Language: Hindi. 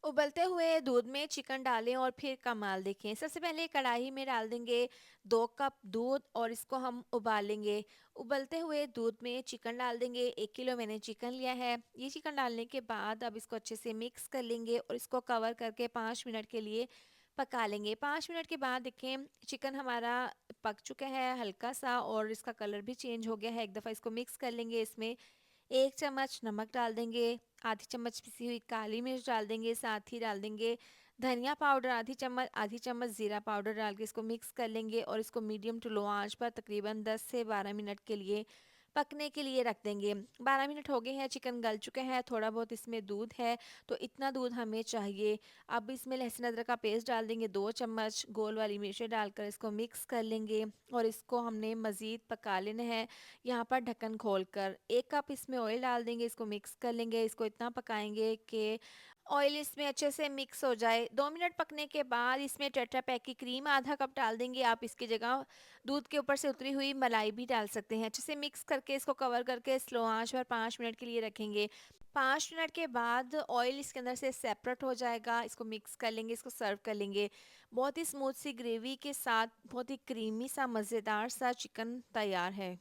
उबलते हुए दूध में चिकन डालें और फिर कमाल देखें। सबसे पहले कढ़ाई में डाल देंगे 2 कप दूध और इसको हम उबालेंगे। उबलते हुए दूध में चिकन डाल देंगे। 1 किलो मैंने चिकन लिया है। ये चिकन डालने के बाद अब इसको अच्छे से मिक्स कर लेंगे और इसको कवर करके 5 मिनट के लिए पका लेंगे। 5 मिनट के बाद देखें चिकन हमारा पक चुका है हल्का सा और इसका कलर भी चेंज हो गया है। एक दफ़ा इसको मिक्स कर लेंगे। इसमें 1 चम्मच नमक डाल देंगे, आधी चम्मच पिसी हुई काली मिर्च डाल देंगे, साथ ही डाल देंगे धनिया पाउडर आधी चम्मच ज़ीरा पाउडर डाल के इसको मिक्स कर लेंगे और इसको मीडियम टू लो आंच पर तकरीबन 10 से 12 मिनट के लिए पकने के लिए रख देंगे। 12 मिनट हो गए हैं, चिकन गल चुका है, थोड़ा बहुत इसमें दूध है, तो इतना दूध हमें चाहिए। अब इसमें लहसुन अदरक का पेस्ट डाल देंगे 2 चम्मच, गोल वाली मिर्चें डालकर इसको मिक्स कर लेंगे और इसको हमने मज़ीद पका लेना है। यहाँ पर ढक्कन खोलकर 1 कप इसमें ऑयल डाल देंगे, इसको मिक्स कर लेंगे। इसको इतना पकाएंगे कि ऑयल इसमें अच्छे से मिक्स हो जाए। 2 मिनट पकने के बाद इसमें टेट्रा पैक की क्रीम आधा कप डाल देंगे। आप इसकी जगह दूध के ऊपर से उतरी हुई मलाई भी डाल सकते हैं। अच्छे से मिक्स करके इसको कवर करके स्लो आंच पर 5 मिनट के लिए रखेंगे। 5 मिनट के बाद ऑयल इसके अंदर से सेपरेट हो जाएगा। इसको मिक्स कर लेंगे, इसको सर्व कर लेंगे। बहुत ही स्मूथ सी ग्रेवी के साथ बहुत ही क्रीमी सा मज़ेदार सा चिकन तैयार है।